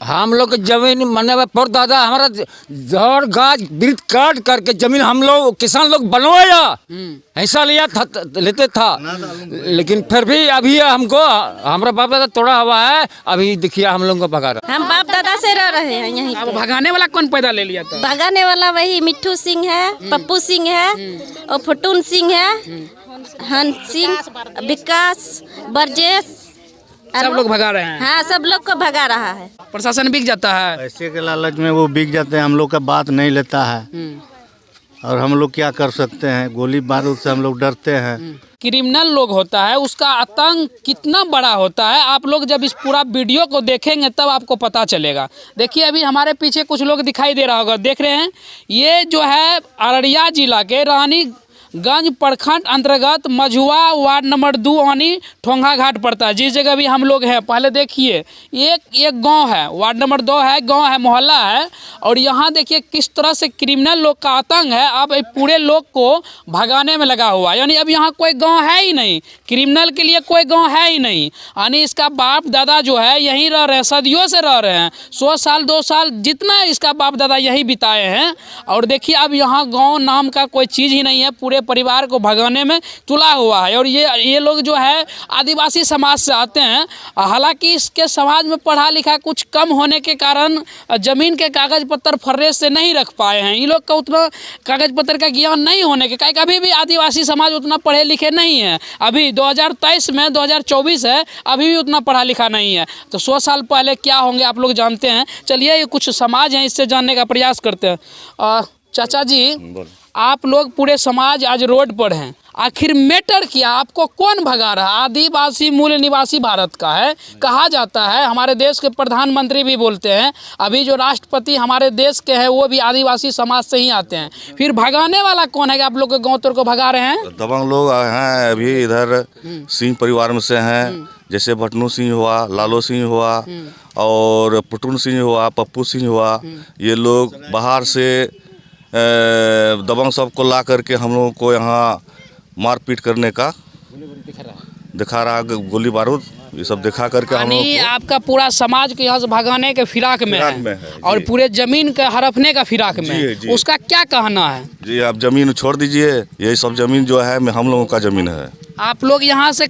हम लोग की जमीन मने पर दादा हमारा जड़ गाछ वृक्ष काट करके जमीन हम लोग किसान लोग बनवाया, ऐसा लिया था, लेते था। लेकिन फिर भी अभी हमको हमारा बाप दादा तोड़ा हुआ है, अभी देखिए हम लोग को भगा रहा। हम बाप दादा से रह रहे हैं यहीं। अब भगाने वाला कौन पैदा ले लिया था? भगाने वाला वही मिट्ठू सिंह है, पप्पू सिंह है और फुटून सिंह है, हंस सिंह, विकास, बरजेश, सब लोग भगा रहे हैं। हाँ सब लोग को भगा रहा है। प्रशासन बिक जाता है, पैसे के लालच में वो बिक जाते हैं, हम लोग का बात नहीं लेता है और हम लोग क्या कर सकते हैं, गोली बारूद से हम लोग डरते हैं। क्रिमिनल लोग होता है उसका आतंक कितना बड़ा होता है, आप लोग जब इस पूरा वीडियो को देखेंगे तब आपको पता चलेगा। देखिए अभी हमारे पीछे कुछ लोग दिखाई दे रहा होगा, देख रहे हैं, ये जो है अररिया जिला के रानीगंज प्रखंड अंतर्गत मझुआ वार्ड नंबर 2 यानी ठोंगा घाट पड़ता है, जिस जगह भी हम लोग हैं। पहले देखिए एक गांव है, वार्ड नंबर 2 है, गांव है, मोहल्ला है, और यहाँ देखिए किस तरह से क्रिमिनल लोग का आतंक है। अब पूरे लोग को भगाने में लगा हुआ है, यानी अब यहाँ कोई गांव है ही नहीं, क्रिमिनल के लिए कोई गांव है ही नहीं। यानी इसका बाप दादा जो है यहीं रह रहे हैं, सदियों से रह रहे हैं, 100 साल 2 साल जितना इसका बाप दादा यही बिताए हैं। और देखिए अब यहाँ गाँव नाम का कोई चीज़ ही नहीं है, पूरे परिवार को भगाने में तुला हुआ है। और ये लोग जो है आदिवासी समाज से आते हैं, हालांकि इसके समाज में पढ़ा लिखा कुछ कम होने के कारण जमीन के कागज पत्र फर्रे से नहीं रख पाए हैं। ये लोग का उतना कागज पत्र का ज्ञान नहीं होने के कारण अभी भी आदिवासी समाज उतना पढ़े लिखे नहीं है। अभी 2023 में 2024 है, अभी भी उतना पढ़ा लिखा नहीं है। तो 100 साल पहले क्या होंगे आप लोग जानते हैं। चलिए ये कुछ समाज हैं, इससे जानने का प्रयास करते हैं। चाचा जी, आप लोग पूरे समाज आज रोड पर हैं, आखिर मैटर क्या, आपको कौन भगा रहा है? आदिवासी मूल निवासी भारत का है कहा जाता है, हमारे देश के प्रधानमंत्री भी बोलते हैं, अभी जो राष्ट्रपति हमारे देश के हैं वो भी आदिवासी समाज से ही आते हैं। फिर भगाने वाला कौन है कि आप लोग के गाँव तोड़ को भगा रहे हैं? दबंग लोग हैं, अभी इधर सिंह परिवार में से हैं, जैसे भटनू सिंह हुआ, लालो सिंह हुआ और पुटून सिंह हुआ, पप्पू सिंह हुआ। ये लोग बाहर से दबंग सबको ला करके हम लोगों को यहाँ मारपीट करने का दिखा रहा, गोली बारूद ये सब दिखा करके हम लोग को आपका पूरा समाज को यहाँ से भगाने के फिराक में है और पूरे जमीन के हड़पने का फिराक में है। उसका क्या कहना है? जी आप जमीन छोड़ दीजिए, यही सब जमीन जो है हम लोगों का जमीन है। आप लोग यहाँ से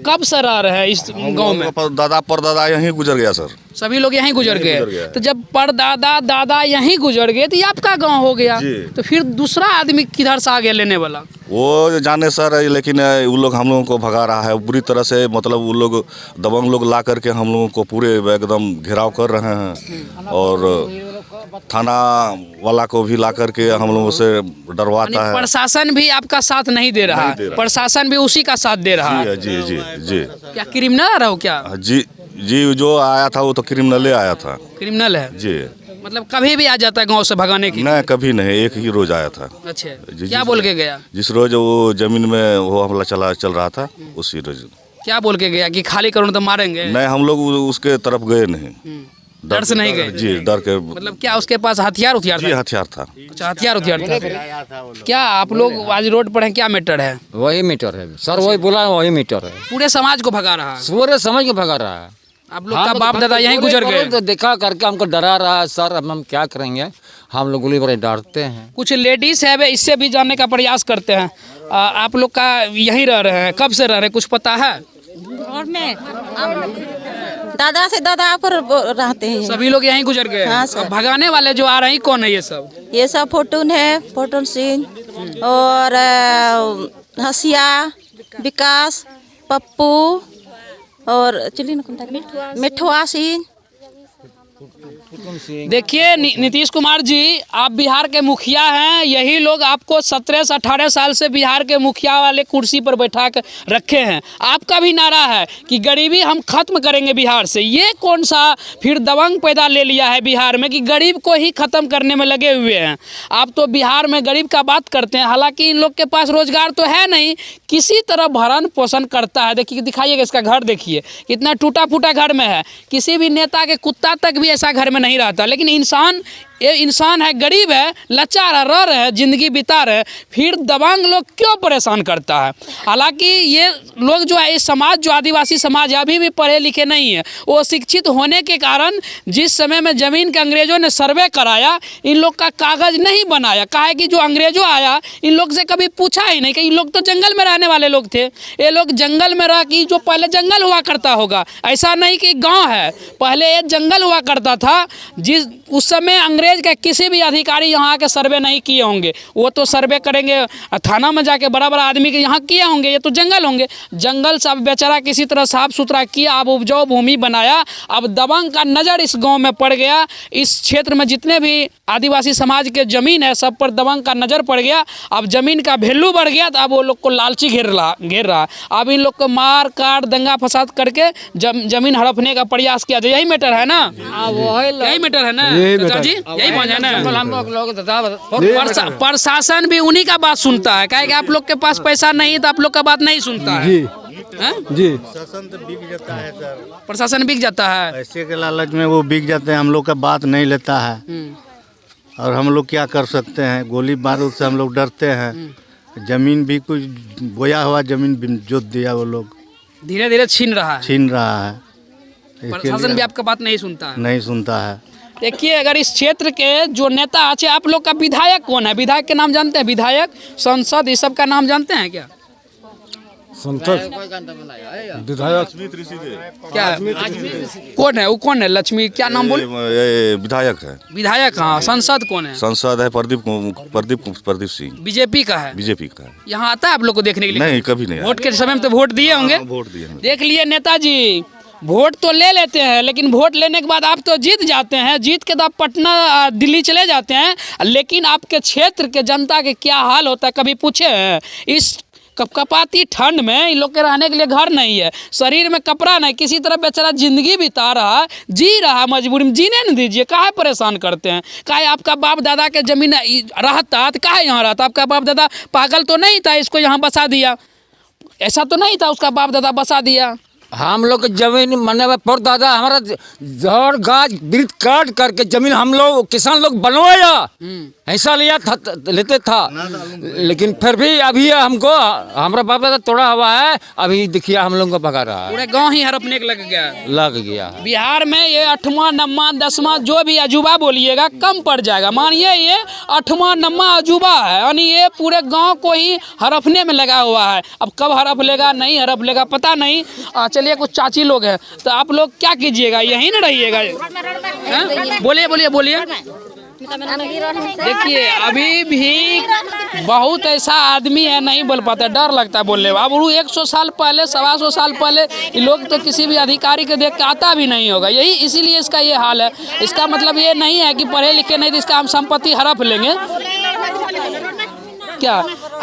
कब से रह रहे हैं इस गांव में? दादा परदादा यहीं गुजर गया सर, सभी लोग यहीं गुजर गए। तो जब परदादा दादा यहीं गुजर गए तो ये आपका गांव हो गया, तो फिर दूसरा आदमी किधर से आगे लेने वाला? वो जाने सर, लेकिन वो लोग हम लोगों को भगा रहा है बुरी तरह से। मतलब वो लोग दबंग लोग ला करके हम लोगों को पूरे एकदम घेराव कर रहे हैं और थाना वाला को भी ला करके हम लोगों से डरवाता है। प्रशासन भी आपका साथ नहीं दे रहा है, प्रशासन भी उसी का साथ दे रहा है। जी जी जी। क्या क्रिमिनल आ रहा हो क्या? जी जी, जो आया था वो तो क्रिमिनल आया था। क्रिमिनल है जी, मतलब कभी भी आ जाता है गांव से भगाने की? नहीं कभी नहीं, एक ही रोज आया था। अच्छा, क्या बोल के गया? जिस रोज वो जमीन में वो हमला चल रहा था उसी रोज क्या बोल के गया कि खाली करो तो मारेंगे? नहीं, हम लोग उसके तरफ गए नहीं, डर से नहीं गए? जी डर के। मतलब क्या उसके पास हथियार जी हथियार था। अच्छा, हथियार था। क्या आप लोग आज रोड पर हैं, क्या मैटर है? वही मीटर है सर, वही बोला वही मीटर है, पूरे समाज को भगा रहा है, पूरे समझ के भगा रहा है। आप लोग का बाप दादा यहीं गुजर गए तो देखा करके हमको डरा रहा है सर, अब हम क्या करेंगे, हम लोग गोली बड़े डरते हैं। कुछ लेडीज है वे, इससे भी जानने का प्रयास करते हैं। आप लोग का यहीं रह रहे हैं, कब से रह रहे हैं, कुछ पता है? और में दादा से दादा पर रहते हैं, सभी लोग यहीं गुजर गए। हाँ सर। भगाने वाले जो आ रहे हैं कौन है ये सब? ये सब फुटून है, फुटून सिंह और हसिया, विकास, पप्पू और मिठुआ सिंह। देखिए नीतीश कुमार जी, आप बिहार के मुखिया हैं, यही लोग आपको 17 से 18 साल से बिहार के मुखिया वाले कुर्सी पर बैठा कर रखे हैं। आपका भी नारा है कि गरीबी हम खत्म करेंगे बिहार से। ये कौन सा फिर दबंग पैदा ले लिया है बिहार में कि गरीब को ही खत्म करने में लगे हुए हैं? आप तो बिहार में गरीब का बात करते हैं, हालांकि इन लोग के पास रोजगार तो है नहीं, किसी तरह भरण पोषण करता है। देखिए दिखाइएगा इसका घर, देखिए कितना टूटा फूटा घर में है, किसी भी नेता के कुत्ता तक भी ऐसा घर में नहीं रहता। लेकिन इंसान ये इंसान है, गरीब है, लाचार है, रह रहे हैं, ज़िंदगी बिता रहे हैं, फिर दबंग लोग क्यों परेशान करता है? हालांकि ये लोग जो है, इस समाज जो आदिवासी समाज है, अभी भी पढ़े लिखे नहीं है। वो शिक्षित होने के कारण जिस समय में ज़मीन के अंग्रेज़ों ने सर्वे कराया, इन लोग का कागज़ नहीं बनाया। काहे कि जो अंग्रेज़ों आया, इन लोग से कभी पूछा ही नहीं कि इन लोग तो जंगल में रहने वाले लोग थे। ये लोग जंगल में रह कि जो पहले जंगल हुआ करता होगा, ऐसा नहीं कि गाँव है, पहले ये जंगल हुआ करता था। उस समय अंग्रेज के किसी भी अधिकारी यहाँ आके सर्वे नहीं किए होंगे। वो तो सर्वे करेंगे थाना में जाके, बड़ा बड़ा आदमी के यहाँ किए होंगे। ये तो जंगल होंगे, जंगल सब बेचारा किसी तरह साफ सुथरा किया, अब उपजाऊ भूमि बनाया। अब दबंग का नज़र इस गांव में पड़ गया। इस क्षेत्र में जितने भी आदिवासी समाज के ज़मीन है, सब पर दबंग का नज़र पड़ गया। अब ज़मीन का वैल्यू बढ़ गया, तो अब वो लोग को लालची घेर रहा। अब इन लोग को मार काट दंगा फसाद करके ज़मीन हड़पने का प्रयास किया जाए। यही मैटर है ना? यही मैटर है ना चाचा जी? यही बात है ना? प्रशासन भी उन्हीं का बात सुनता है। कहे कि आप लोग के पास पैसा नहीं, तो आप लोग का बात नहीं सुनता है जी। प्रशासन तो बिक जाता है सर, प्रशासन बिक जाता है, पैसे के लालच में वो बिक जाते हैं, हम लोग का बात नहीं लेता है। और हम लोग क्या कर सकते हैं? गोली बारूद से हम लोग डरते हैं। जमीन भी कुछ बोया हुआ जमीन जोत दिया, वो लोग धीरे धीरे छीन रहा है। प्रशासन भी आपका बात नहीं सुनता है। नहीं सुनता है। देखिए, अगर इस क्षेत्र के जो नेता अच्छे, आप लोग का विधायक कौन है? विधायक के नाम जानते हैं? विधायक, सांसद, इस सब का नाम जानते हैं क्या? संसद विधायक क्या कौन है? वो कौन है? लक्ष्मी क्या नाम बोल? विधायक है। विधायक, हाँ। सांसद कौन है? सांसद है प्रदीप सिंह, बीजेपी का है। बीजेपी का है। यहाँ आता है आप लोग को देखने के लिए? नहीं, कभी नहीं। वोट के समय में तो वोट दिए होंगे। वोट दिए। देख लिए नेताजी, वोट तो ले लेते हैं, लेकिन वोट लेने के बाद आप तो जीत जाते हैं। जीत के बाद पटना दिल्ली चले जाते हैं, लेकिन आपके क्षेत्र के जनता के क्या हाल होता है कभी पूछे हैं? इस कपकपाती ठंड में इन लोग के रहने के लिए घर नहीं है, शरीर में कपड़ा नहीं, किसी तरह बेचारा जिंदगी बिता रहा है, जी रहा है, मजबूरी में। जीने नहीं दीजिए, काहे परेशान करते हैं? काहे आपका बाप दादा के जमीन रहता तो काहे यहाँ रहता? आपका बाप दादा पागल तो नहीं था इसको यहाँ बसा दिया? ऐसा तो नहीं था उसका बाप दादा बसा दिया? हम लोग की जमीन मने पर दादा हमारा जड़ गाछ वृक्ष काट करके जमीन हम लोग किसान लोग बनवाया, ऐसा लिया था, लेते था। लेकिन फिर भी अभी हमको हमारा बाप दादा तोड़ा हुआ है। अभी देखिए हम लोगों को भगा रहा है, पूरे गांव ही हड़पने लग गया। बिहार में ये 8वां 9वां 10वां जो भी अजूबा बोलिएगा कम पड़ जाएगा। मानिए ये 8वां 9वां अजूबा है, यानी ये पूरे गांव को ही हड़पने में लगा हुआ है। अब कब हड़प लेगा, नहीं हड़प लेगा, पता नहीं। चलिए, कुछ चाची लोग हैं, तो आप लोग क्या कीजिएगा? यहीं ना रहिएगा? बोलिए। देखिए, अभी भी बहुत ऐसा आदमी है नहीं बोल पाता, डर लगता है बोलने में। अब 100 साल पहले, 125 साल पहले ये लोग तो किसी भी अधिकारी के देख के आता भी नहीं होगा। यही इसीलिए इसका ये हाल है। इसका मतलब ये नहीं है कि पढ़े लिखे नहीं तो इसका हम संपत्ति हड़प लेंगे। क्या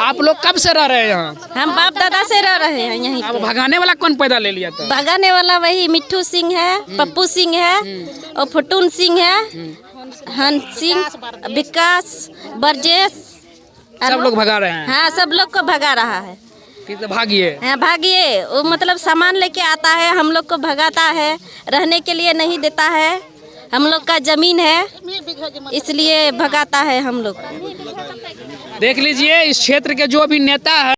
आप लोग कब से रह रहे हैं यहाँ? हम बाप दादा से रह रहे हैं यहीं अब पे। भगाने वाला कौन पैदा ले लिया था? भगाने वाला वही मिट्ठू सिंह है, पप्पू सिंह है, और फुटून सिंह है, हंस सिंह, विकास, बरजेश, सब लोग भगा रहे हैं। हाँ, सब लोग को भगा रहा है। फिर तो भागिए। हाँ, भागिए। वो मतलब सामान लेके आता है, हम लोग को भगाता है, रहने के लिए नहीं देता है। हम लोग का जमीन है, इसलिए भगाता है हम लोग। देख लीजिए, इस क्षेत्र के जो भी नेता है